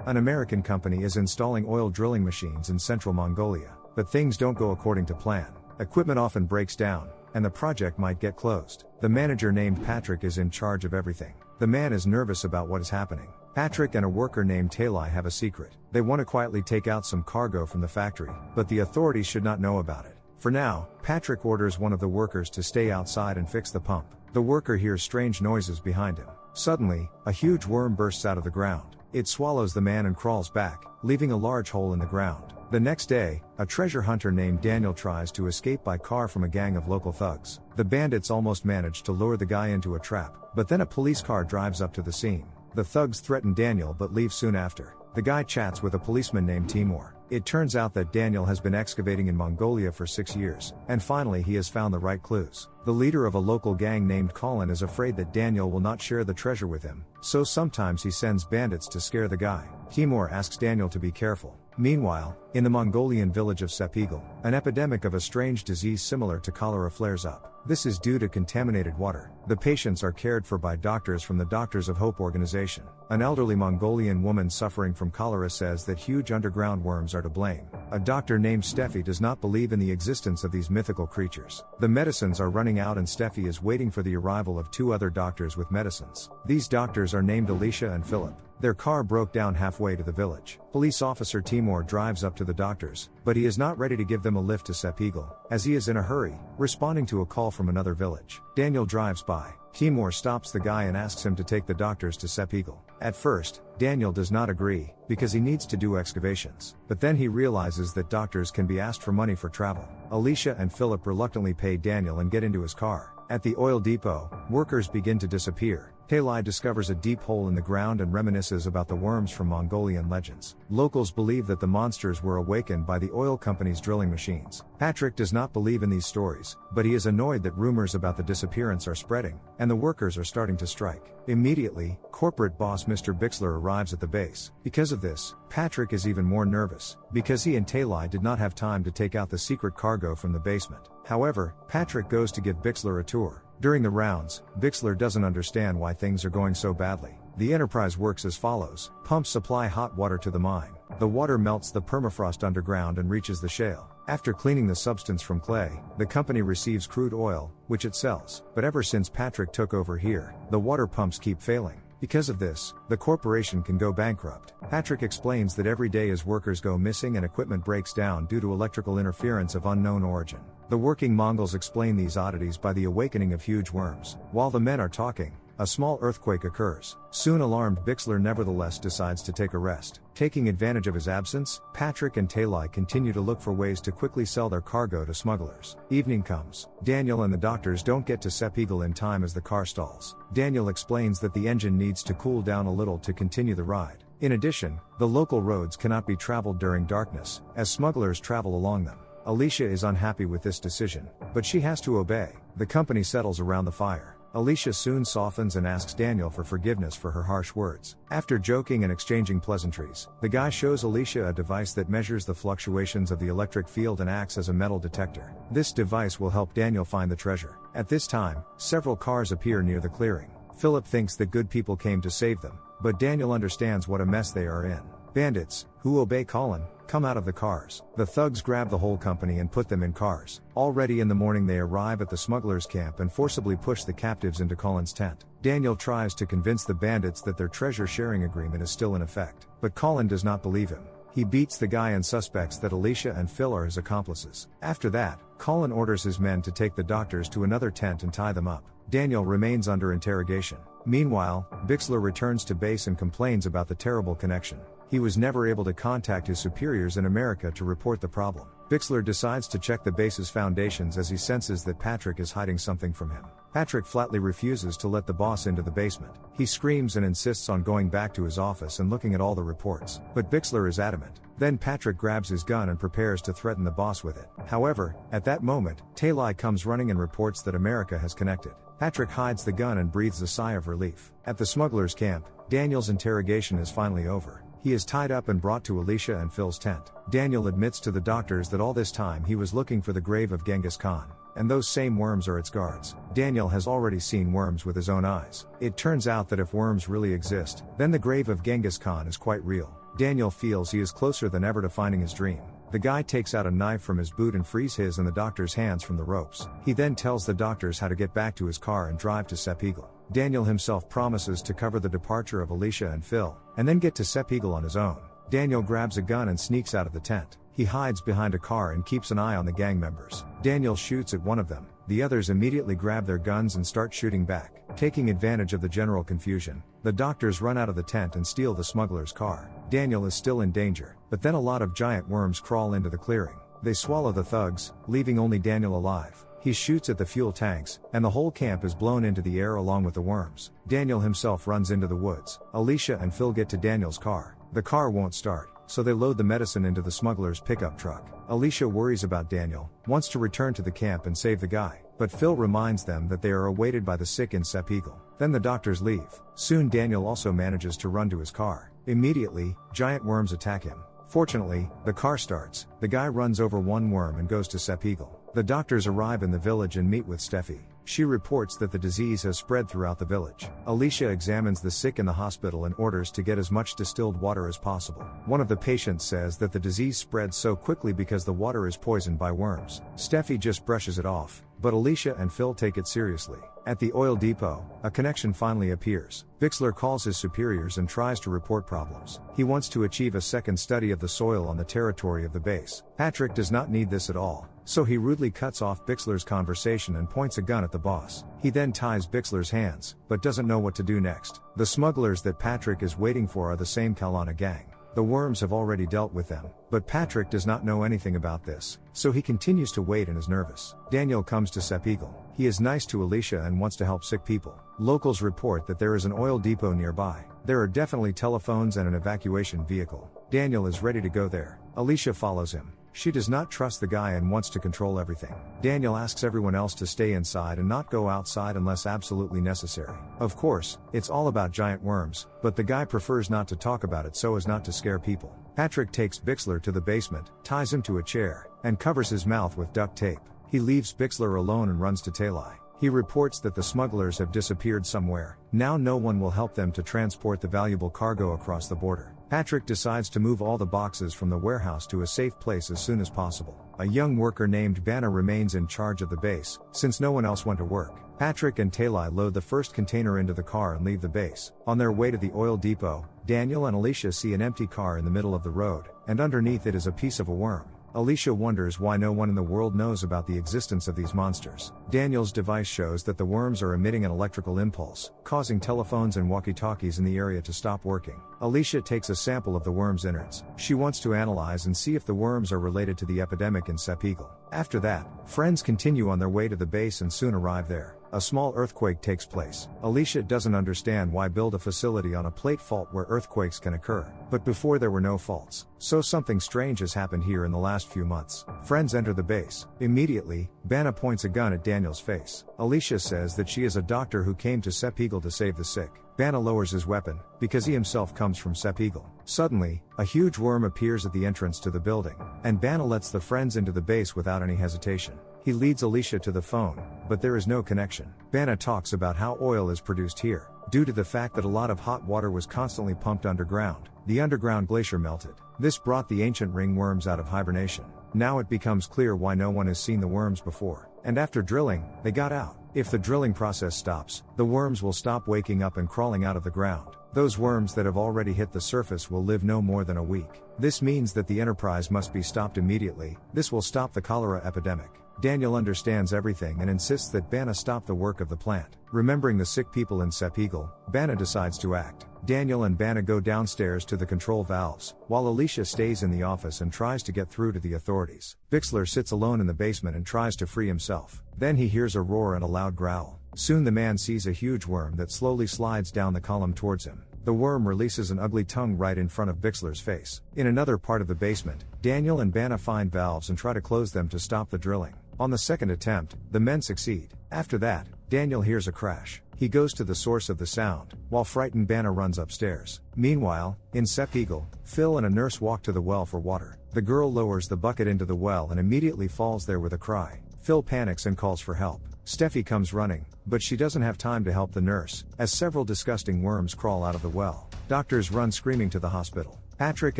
An American company is installing oil drilling machines in central Mongolia, but things don't go according to plan. Equipment often breaks down, and the project might get closed. The manager named Patrick is in charge of everything. The man is nervous about what is happening. Patrick and a worker named Talai have a secret. They want to quietly take out some cargo from the factory, but the authorities should not know about it. For now, Patrick orders one of the workers to stay outside and fix the pump. The worker hears strange noises behind him. Suddenly, a huge worm bursts out of the ground. It swallows the man and crawls back, leaving a large hole in the ground. The next day, a treasure hunter named Daniel tries to escape by car from a gang of local thugs. The bandits almost manage to lure the guy into a trap, but then a police car drives up to the scene. The thugs threaten Daniel but leave soon after. The guy chats with a policeman named Timur. It turns out that Daniel has been excavating in Mongolia for 6 years, and finally he has found the right clues. The leader of a local gang named Colin is afraid that Daniel will not share the treasure with him, so sometimes he sends bandits to scare the guy. Timur asks Daniel to be careful. Meanwhile, in the Mongolian village of Epilogue, an epidemic of a strange disease similar to cholera flares up. This is due to contaminated water. The patients are cared for by doctors from the Doctors of Hope organization. An elderly Mongolian woman suffering from cholera says that huge underground worms are to blame. A doctor named Steffi does not believe in the existence of these mythical creatures. The medicines are running out and Steffi is waiting for the arrival of 2 other doctors with medicines. These doctors are named Alicia and Philip. Their car broke down halfway to the village. Police officer Timur drives up to the doctors, but he is not ready to give them a lift to Epilogue, as he is in a hurry, responding to a call from another village. Daniel drives by. Timur stops the guy and asks him to take the doctors to Epilogue. At first, Daniel does not agree, because he needs to do excavations. But then he realizes that doctors can be asked for money for travel. Alicia and Philip reluctantly pay Daniel and get into his car. At the oil depot, workers begin to disappear. Talai discovers a deep hole in the ground and reminisces about the worms from Mongolian legends. Locals believe that the monsters were awakened by the oil company's drilling machines. Patrick does not believe in these stories, but he is annoyed that rumors about the disappearance are spreading, and the workers are starting to strike. Immediately, corporate boss Mr. Bixler arrives at the base. Because of this, Patrick is even more nervous, because he and Talai did not have time to take out the secret cargo from the basement. However, Patrick goes to give Bixler a tour. During the rounds, Bixler doesn't understand why things are going so badly. The enterprise works as follows. Pumps supply hot water to the mine. The water melts the permafrost underground and reaches the shale. After cleaning the substance from clay, the company receives crude oil, which it sells. But ever since Patrick took over here, the water pumps keep failing. Because of this, the corporation can go bankrupt. Patrick explains that every day his workers go missing and equipment breaks down due to electrical interference of unknown origin. The working Mongols explain these oddities by the awakening of huge worms. While the men are talking, a small earthquake occurs. Soon alarmed Bixler nevertheless decides to take a rest. Taking advantage of his absence, Patrick and Talai continue to look for ways to quickly sell their cargo to smugglers. Evening comes. Daniel and the doctors don't get to Epilogue in time as the car stalls. Daniel explains that the engine needs to cool down a little to continue the ride. In addition, the local roads cannot be traveled during darkness, as smugglers travel along them. Alicia is unhappy with this decision, but she has to obey. The company settles around the fire. Alicia soon softens and asks Daniel for forgiveness for her harsh words. After joking and exchanging pleasantries, the guy shows Alicia a device that measures the fluctuations of the electric field and acts as a metal detector. This device will help Daniel find the treasure. At this time, several cars appear near the clearing. Philip thinks that good people came to save them, but Daniel understands what a mess they are in. Bandits, who obey Colin, come out of the cars. The thugs grab the whole company and put them in cars. Already in the morning they arrive at the smugglers' camp and forcibly push the captives into Colin's tent. Daniel tries to convince the bandits that their treasure-sharing agreement is still in effect, but Colin does not believe him. He beats the guy and suspects that Alicia and Phil are his accomplices. After that, Colin orders his men to take the doctors to another tent and tie them up. Daniel remains under interrogation. Meanwhile, Bixler returns to base and complains about the terrible connection. He was never able to contact his superiors in America to report the problem. Bixler decides to check the base's foundations as he senses that Patrick is hiding something from him. Patrick flatly refuses to let the boss into the basement. He screams and insists on going back to his office and looking at all the reports, but Bixler is adamant. Then Patrick grabs his gun and prepares to threaten the boss with it. However, at that moment, Talai comes running and reports that America has connected. Patrick hides the gun and breathes a sigh of relief. At the smugglers' camp, Daniel's interrogation is finally over. He is tied up and brought to Alicia and Phil's tent. Daniel admits to the doctors that all this time he was looking for the grave of Genghis Khan, and those same worms are its guards. Daniel has already seen worms with his own eyes. It turns out that if worms really exist, then the grave of Genghis Khan is quite real. Daniel feels he is closer than ever to finding his dream. The guy takes out a knife from his boot and frees his and the doctor's hands from the ropes. He then tells the doctors how to get back to his car and drive to Epilogue. Daniel himself promises to cover the departure of Alicia and Phil, and then get to Epilogue on his own. Daniel grabs a gun and sneaks out of the tent. He hides behind a car and keeps an eye on the gang members. Daniel shoots at one of them. The others immediately grab their guns and start shooting back. Taking advantage of the general confusion, the doctors run out of the tent and steal the smuggler's car. Daniel is still in danger, but then a lot of giant worms crawl into the clearing. They swallow the thugs, leaving only Daniel alive. He shoots at the fuel tanks, and the whole camp is blown into the air along with the worms. Daniel himself runs into the woods. Alicia and Phil get to Daniel's car. The car won't start, so they load the medicine into the smuggler's pickup truck. Alicia worries about Daniel, wants to return to the camp and save the guy, but Phil reminds them that they are awaited by the sick in Epilogue. Then the doctors leave. Soon Daniel also manages to run to his car. Immediately, giant worms attack him. Fortunately, the car starts. The guy runs over one worm and goes to Epilogue. The doctors arrive in the village and meet with Steffi. She reports that the disease has spread throughout the village. Alicia examines the sick in the hospital and orders to get as much distilled water as possible. One of the patients says that the disease spreads so quickly because the water is poisoned by worms. Steffi just brushes it off, but Alicia and Phil take it seriously. At the oil depot, a connection finally appears. Bixler calls his superiors and tries to report problems. He wants to achieve a second study of the soil on the territory of the base. Patrick does not need this at all, so he rudely cuts off Bixler's conversation and points a gun at the boss. He then ties Bixler's hands, but doesn't know what to do next. The smugglers that Patrick is waiting for are the same Kalana gang. The worms have already dealt with them, but Patrick does not know anything about this, so he continues to wait and is nervous. Daniel comes to Epilogue. He is nice to Alicia and wants to help sick people. Locals report that there is an oil depot nearby. There are definitely telephones and an evacuation vehicle. Daniel is ready to go there. Alicia follows him. She does not trust the guy and wants to control everything. Daniel asks everyone else to stay inside and not go outside unless absolutely necessary. Of course, it's all about giant worms, but the guy prefers not to talk about it so as not to scare people. Patrick takes Bixler to the basement, ties him to a chair, and covers his mouth with duct tape. He leaves Bixler alone and runs to Talai. He reports that the smugglers have disappeared somewhere. Now no one will help them to transport the valuable cargo across the border. Patrick decides to move all the boxes from the warehouse to a safe place as soon as possible. A young worker named Banna remains in charge of the base, since no one else went to work. Patrick and Talai load the first container into the car and leave the base. On their way to the oil depot, Daniel and Alicia see an empty car in the middle of the road, and underneath it is a piece of a worm. Alicia wonders why no one in the world knows about the existence of these monsters. Daniel's device shows that the worms are emitting an electrical impulse, causing telephones and walkie-talkies in the area to stop working. Alicia takes a sample of the worm's innards. She wants to analyze and see if the worms are related to the epidemic in Epilogue. After that, friends continue on their way to the base and soon arrive there. A small earthquake takes place. Alicia doesn't understand why build a facility on a plate fault where earthquakes can occur, but before there were no faults. So something strange has happened here in the last few months. Friends enter the base. Immediately, Banna points a gun at Daniel's face. Alicia says that she is a doctor who came to Epilogue to save the sick. Banna lowers his weapon, because he himself comes from Epilogue. Suddenly, a huge worm appears at the entrance to the building, and Banna lets the friends into the base without any hesitation. He leads Alicia to the phone, but there is no connection. Banna talks about how oil is produced here. Due to the fact that a lot of hot water was constantly pumped underground, the underground glacier melted. This brought the ancient ringworms out of hibernation. Now it becomes clear why no one has seen the worms before. And after drilling, they got out. If the drilling process stops, the worms will stop waking up and crawling out of the ground. Those worms that have already hit the surface will live no more than a week. This means that the enterprise must be stopped immediately. This will stop the cholera epidemic. Daniel understands everything and insists that Banna stop the work of the plant. Remembering the sick people in Epilogue, Banna decides to act. Daniel and Banna go downstairs to the control valves, while Alicia stays in the office and tries to get through to the authorities. Bixler sits alone in the basement and tries to free himself. Then he hears a roar and a loud growl. Soon the man sees a huge worm that slowly slides down the column towards him. The worm releases an ugly tongue right in front of Bixler's face. In another part of the basement, Daniel and Banna find valves and try to close them to stop the drilling. On the second attempt, the men succeed. After that, Daniel hears a crash. He goes to the source of the sound, while frightened Banna runs upstairs. Meanwhile, in Epilogue, Phil and a nurse walk to the well for water. The girl lowers the bucket into the well and immediately falls there with a cry. Phil panics and calls for help. Steffi comes running, but she doesn't have time to help the nurse, as several disgusting worms crawl out of the well. Doctors run screaming to the hospital. Patrick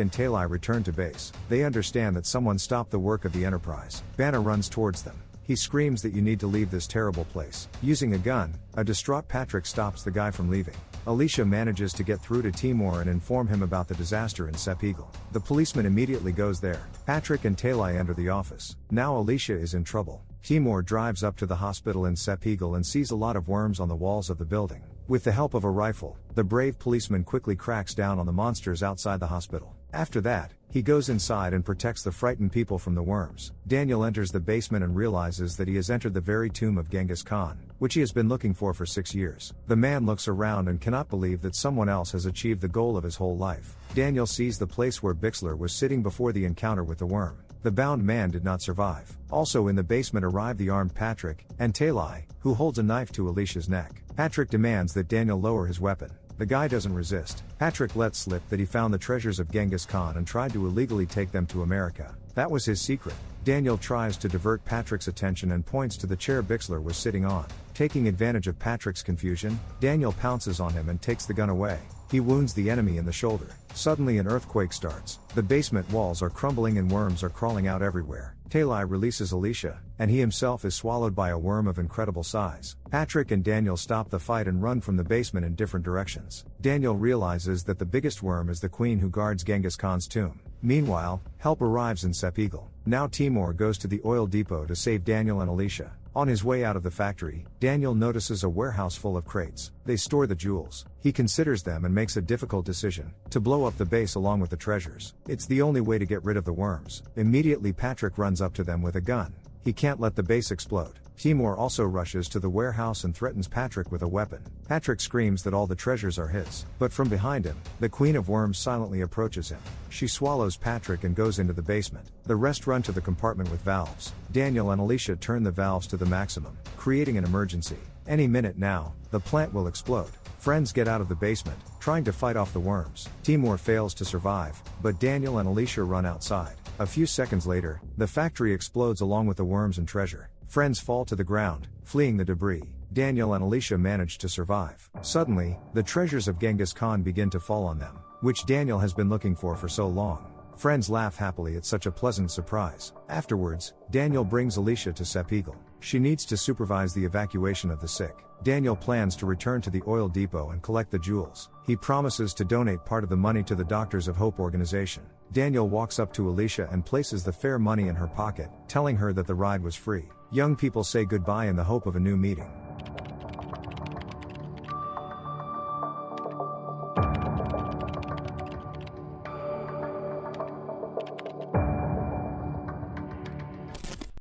and Talai return to base. They understand that someone stopped the work of the Enterprise. Banner runs towards them. He screams that you need to leave this terrible place. Using a gun, a distraught Patrick stops the guy from leaving. Alicia manages to get through to Timur and inform him about the disaster in Epilogue. The policeman immediately goes there. Patrick and Talai enter the office. Now Alicia is in trouble. Timur drives up to the hospital in Epilogue and sees a lot of worms on the walls of the building. With the help of a rifle, the brave policeman quickly cracks down on the monsters outside the hospital. After that, he goes inside and protects the frightened people from the worms. Daniel enters the basement and realizes that he has entered the very tomb of Genghis Khan, which he has been looking for 6 years. The man looks around and cannot believe that someone else has achieved the goal of his whole life. Daniel sees the place where Bixler was sitting before the encounter with the worm. The bound man did not survive. Also in the basement arrive the armed Patrick and Talai, who holds a knife to Alicia's neck. Patrick demands that Daniel lower his weapon. The guy doesn't resist. Patrick lets slip that he found the treasures of Genghis Khan and tried to illegally take them to America. That was his secret. Daniel tries to divert Patrick's attention and points to the chair Bixler was sitting on. Taking advantage of Patrick's confusion, Daniel pounces on him and takes the gun away. He wounds the enemy in the shoulder. Suddenly an earthquake starts. The basement walls are crumbling and worms are crawling out everywhere. Talai releases Alicia, and he himself is swallowed by a worm of incredible size. Patrick and Daniel stop the fight and run from the basement in different directions. Daniel realizes that the biggest worm is the queen who guards Genghis Khan's tomb. Meanwhile, help arrives in Epilogue. Now Timur goes to the oil depot to save Daniel and Alicia. On his way out of the factory, Daniel notices a warehouse full of crates. They store the jewels. He considers them and makes a difficult decision: to blow up the base along with the treasures. It's the only way to get rid of the worms. Immediately Patrick runs up to them with a gun. He can't let the base explode. Timur also rushes to the warehouse and threatens Patrick with a weapon. Patrick screams that all the treasures are his. But from behind him, the Queen of Worms silently approaches him. She swallows Patrick and goes into the basement. The rest run to the compartment with valves. Daniel and Alicia turn the valves to the maximum, creating an emergency. Any minute now, the plant will explode. Friends get out of the basement, trying to fight off the worms. Timur fails to survive, but Daniel and Alicia run outside. A few seconds later, the factory explodes along with the worms and treasure. Friends fall to the ground, fleeing the debris. Daniel and Alicia manage to survive. Suddenly, the treasures of Genghis Khan begin to fall on them, which Daniel has been looking for so long. Friends laugh happily at such a pleasant surprise. Afterwards, Daniel brings Alicia to Epilogue. She needs to supervise the evacuation of the sick. Daniel plans to return to the oil depot and collect the jewels. He promises to donate part of the money to the Doctors of Hope organization. Daniel walks up to Alicia and places the fair money in her pocket, telling her that the ride was free. Young people say goodbye in the hope of a new meeting.